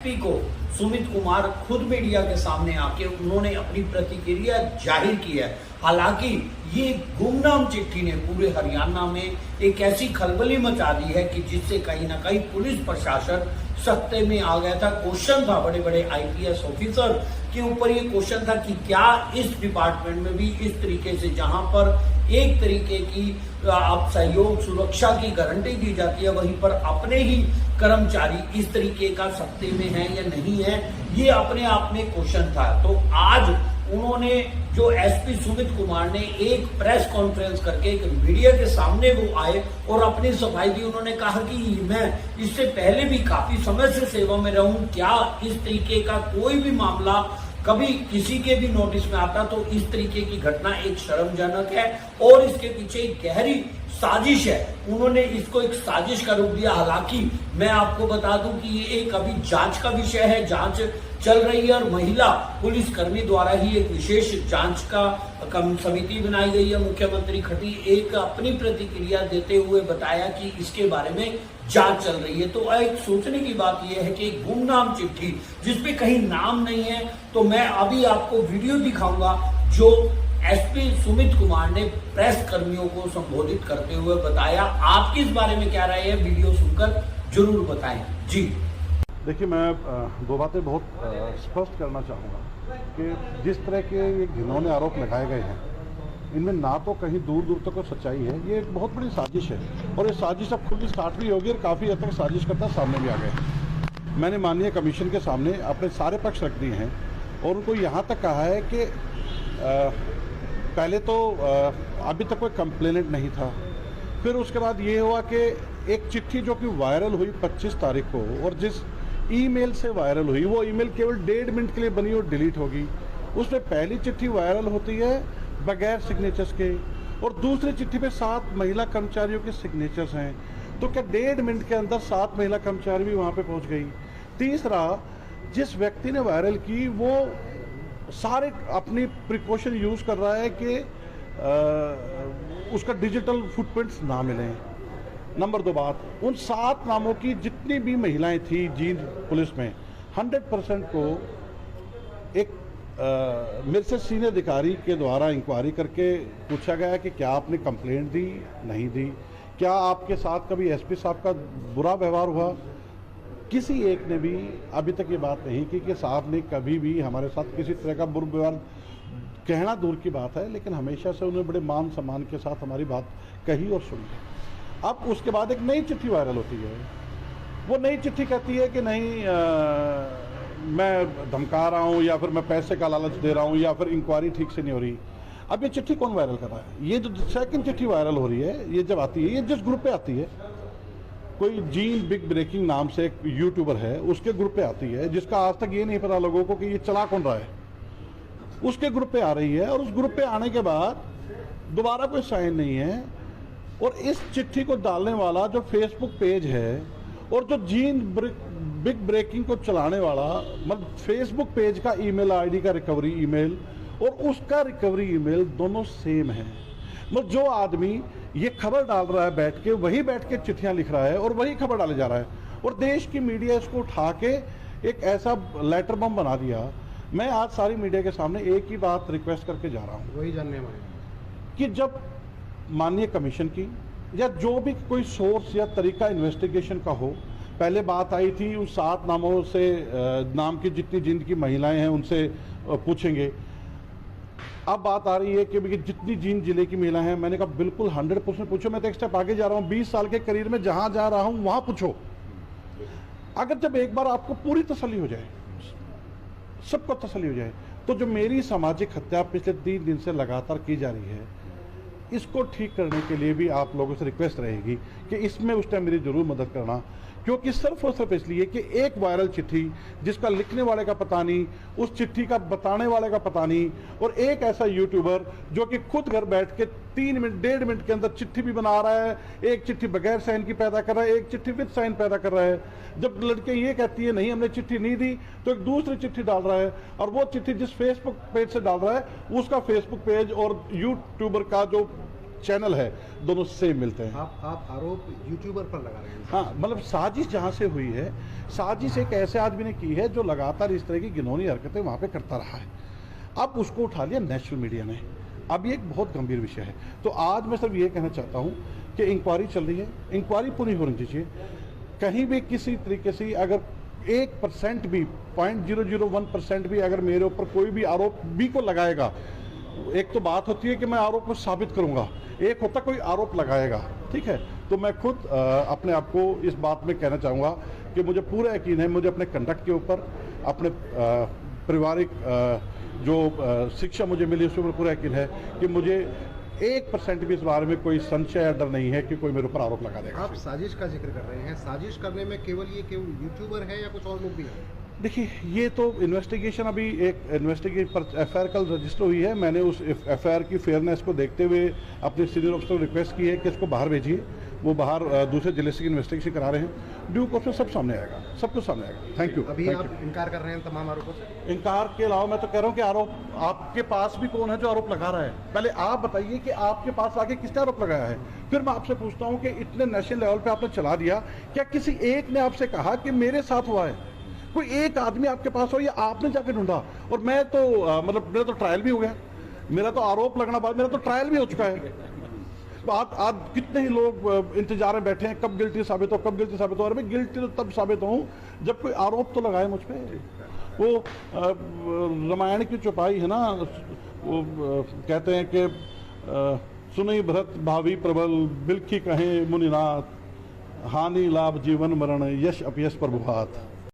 SP को सुमित कुमार खुद media के सामने आके उन्होंने अपनी प्रतिक्रिया जाहिर की है। हालांकि ये गुमनाम चिट्ठी ने पूरे हरियाणा में एक ऐसी खलबली मचा दी है कि जिससे कहीं ना कहीं पुलिस प्रशासन सत्ते में आ गया था। क्वेश्चन था बड़े बड़े आईपीएस ऑफिसर के ऊपर, ये क्वेश्चन था कि क्या इस डिपार्टमेंट में भी इस तरीके से, जहां पर एक तरीके की आप सहयोग सुरक्षा की गारंटी दी जाती है, वहीं पर अपने ही कर्मचारी इस तरीके का सत्ते में है या नहीं है, ये अपने आप में क्वेश्चन था। तो आज उन्होंने जो एसपी सुमित कुमार ने एक प्रेस कॉन्फ्रेंस करके एक मीडिया के सामने वो आए और अपनी सफाई दी। उन्होंने कहा कि मैं इससे पहले भी काफी समय से सेवा में रहूं, क्या इस तरीके का कोई भी मामला कभी किसी के भी नोटिस में आता तो इस तरीके की घटना एक शर्मजनक है और इसके पीछे एक गहरी साजिश है। उन्होंने इसको एक साजिश का रूप दिया। हालांकि मैं आपको बता दूं कि ये एक अभी जांच का विषय है, जांच चल रही है और महिला पुलिस कर्मी द्वारा ही एक विशेष जांच का समिति बनाई गई है। मुख्यमंत्री खट्टी एक अपनी प्रतिक्रिया देते हुए बताया कि इसके बारे में जांच चल रही है। तो एक सोचने की बात यह है कि गुमनाम चिट्ठी जिसपे कहीं नाम नहीं है, तो मैं अभी आपको वीडियो दिखाऊंगा जो एसपी सुमित कुमार ने प्रेस कर्मियों को संबोधित करते हुए बताया। आपकी इस बारे में क्या राय है, वीडियो सुनकर जरूर बताएं। जी देखिए, मैं दो बातें बहुत स्पष्ट करना चाहूँगा कि जिस तरह के ये घिनौने आरोप लगाए गए हैं, इनमें ना तो कहीं दूर दूर तक कोई सच्चाई है। ये एक बहुत बड़ी साजिश है और ये साजिश अब खुद स्टार्ट भी होगी और काफ़ी हद तक साजिश करता सामने भी आ गए। मैंने माननीय कमीशन के सामने अपने सारे पक्ष रख दिए हैं और उनको यहाँ तक कहा है कि पहले तो अभी तक कोई कंप्लेनेंट नहीं था। फिर उसके बाद ये हुआ कि एक चिट्ठी जो कि वायरल हुई 25 तारीख को और जिस ईमेल से वायरल हुई, वो ईमेल केवल 1.5 मिनट के लिए बनी और डिलीट होगी। उसमें पहली चिट्ठी वायरल होती है बगैर सिग्नेचर्स के और दूसरी चिट्ठी पे 7 महिला कर्मचारियों के सिग्नेचर्स हैं। तो क्या 1.5 मिनट के अंदर 7 महिला कर्मचारी भी वहाँ पे पहुँच गई। तीसरा, जिस व्यक्ति ने वायरल की वो सारे अपनी प्रिकॉशन यूज़ कर रहा है कि उसका डिजिटल फुटप्रिंट्स ना मिलें। नंबर 2 बात, उन 7 नामों की जितनी भी महिलाएं थी जींद पुलिस में 100% को एक मेरे से सीनियर अधिकारी के द्वारा इंक्वायरी करके पूछा गया कि क्या आपने कंप्लेंट दी, नहीं दी, क्या आपके साथ कभी एसपी साहब का बुरा व्यवहार हुआ। किसी एक ने भी अभी तक ये बात नहीं की कि साहब ने कभी भी हमारे साथ किसी तरह का बुरा व्यवहार, कहना दूर की बात है, लेकिन हमेशा से उन्होंने बड़े मान सम्मान के साथ हमारी बात कही और सुनी। अब उसके बाद एक नई चिट्ठी वायरल होती है। वो नई चिट्ठी कहती है कि नहीं मैं धमका रहा हूँ या फिर मैं पैसे का लालच दे रहा हूँ या फिर इंक्वायरी ठीक से नहीं हो रही। अब ये चिट्ठी कौन वायरल कर रहा है? ये जो सेकंड चिट्ठी वायरल हो रही है, ये जब आती है, ये जिस ग्रुप पे आती है, कोई जीन बिग ब्रेकिंग नाम से एक यूट्यूबर है, उसके ग्रुप पे आती है, जिसका आज तक ये नहीं पता लोगों को कि ये चला कौन रहा है। उसके ग्रुप पे आ रही है और उस ग्रुप पे आने के बाद दोबारा कोई साइन नहीं है और इस चिट्ठी को डालने वाला जो फेसबुक पेज है और जो जीन बिग ब्रेकिंग को चलाने वाला, मतलब फेसबुक पेज का ईमेल आईडी का रिकवरी ईमेल और उसका रिकवरी ईमेल दोनों सेम है। मतलब जो आदमी ये खबर डाल रहा है बैठ के, वही बैठ के चिट्ठियां लिख रहा है और वही खबर डाले जा रहा है और देश की मीडिया इसको उठा के एक ऐसा लेटर बम बना दिया। मैं आज सारी मीडिया के सामने एक ही बात रिक्वेस्ट करके जा रहा हूँ, वही जानने में कि जब माननीय कमीशन की या जो भी कोई सोर्स या तरीका इन्वेस्टिगेशन का हो, पहले बात आई थी उन 7 नामों से, नाम की जितनी जिंद की महिलाएं हैं उनसे पूछेंगे। अब बात आ रही है कि जितनी जींद जिले की महिला हैं, मैंने कहा बिल्कुल 100% पूछो। मैं तो एक स्टेप आगे जा रहा हूँ, 20 साल के करियर में जहां जा रहा हूं वहां पूछो। अगर जब एक बार आपको पूरी तसल्ली हो जाए, सबको तसल्ली हो जाए, तो जो मेरी सामाजिक हत्या पिछले 3 दिन से लगातार की जा रही है, इसको ठीक करने के लिए भी आप लोगों से रिक्वेस्ट रहेगी कि इसमें उस टाइम मेरी जरूर मदद करना। क्योंकि सिर्फ और सिर्फ इसलिए कि एक वायरल चिट्ठी जिसका लिखने वाले का पता नहीं, उस चिट्ठी का बताने वाले का पता नहीं, और एक ऐसा यूट्यूबर जो कि खुद घर बैठ के 3 मिनट 1.5 मिनट के अंदर चिट्ठी भी बना रहा है, एक चिट्ठी बगैर साइन की पैदा कर रहा है, एक चिट्ठी विद साइन पैदा कर रहा है। जब लड़के ये कहती है नहीं हमने चिट्ठी नहीं दी, तो एक दूसरी चिट्ठी डाल रहा है और वो चिट्ठी जिस फेसबुक पेज से डाल रहा है उसका फेसबुक पेज और यूट्यूबर का जो चैनल है, दोनों सेम मिलते हैं। आप आरोप यूट्यूबर पर लगा रहे हैं। हाँ, मतलब साजिश जहाँ से हुई है, साजिश एक ऐसे आदमी ने की है जो लगातार इस तरह की घिनौनी हरकतें वहाँ पे करता रहा है। अब उसको उठा लिया नेशनल मीडिया ने। अब ये एक बहुत गंभीर विषय है। तो आज मैं सिर्फ ये कहना चाहता हूँ कि इंक्वायरी चल रही है, इंक्वायरी पूरी होनी चाहिए। कहीं भी किसी तरीके से अगर 1% भी, 0.001% भी अगर मेरे ऊपर कोई भी आरोप भी को लगाएगा, एक तो बात होती है कि मैं आरोप को साबित करूंगा, एक होता कोई आरोप लगाएगा, ठीक है। तो मैं खुद अपने आप को इस बात में कहना चाहूँगा कि मुझे पूरा यकीन है, मुझे अपने कंडक्ट के ऊपर, अपने पारिवारिक जो शिक्षा मुझे मिली उसके ऊपर पूरा यकीन है कि मुझे 1% भी इस बारे में कोई संशय या डर नहीं है कि कोई मेरे ऊपर आरोप लगा देगा। आप साजिश का जिक्र कर रहे हैं, साजिश करने में केवल यूट्यूबर है या कुछ और लोग भी हैं? देखिए, ये तो इन्वेस्टिगेशन, अभी एक इन्वेस्टिगेशन पर एफआईआर कल रजिस्टर हुई है। मैंने उस एफआईआर की फेयरनेस को देखते हुए अपने सीनियर ऑफिसर को रिक्वेस्ट की है कि इसको बाहर भेजिए। वो बाहर दूसरे जिले से इन्वेस्टिगेशन करा रहे हैं। ड्यू कोर्स में सब सामने आएगा, सब कुछ सामने आएगा। Thank you. अभी आप इनकार कर रहे हैं तमाम आरोपों से? इनकार के अलावा मैं तो कह रहा हूँ कि आरोप आपके पास भी कौन है जो आरोप लगा रहा है? पहले आप बताइए कि आपके पास आगे किसने आरोप लगाया है, फिर मैं आपसे पूछता हूँ कि इतने नेशनल लेवल पे आपने चला दिया, क्या किसी एक ने आपसे कहा कि मेरे साथ हुआ है? कोई एक आदमी आपके पास हो या आपने जाके ढूंढा? और मैं तो मतलब मेरा तो ट्रायल भी हो गया, मेरा तो आरोप लगना बाद मेरा तो ट्रायल भी हो चुका है। तो आज कितने ही लोग इंतजार में बैठे हैं कब गिल्टी साबित हो, कब गिल्टी साबित हो। और मैं गिल्टी तो तब साबित हूँ जब कोई आरोप तो लगाए मुझ पे। वो रामायण की चौपाई है ना, वो कहते हैं कि सुनई भरत भावी प्रबल, बिलखी कहें मुनिनाथ, हानि लाभ जीवन मरण, यश अपयश प्रभुहात।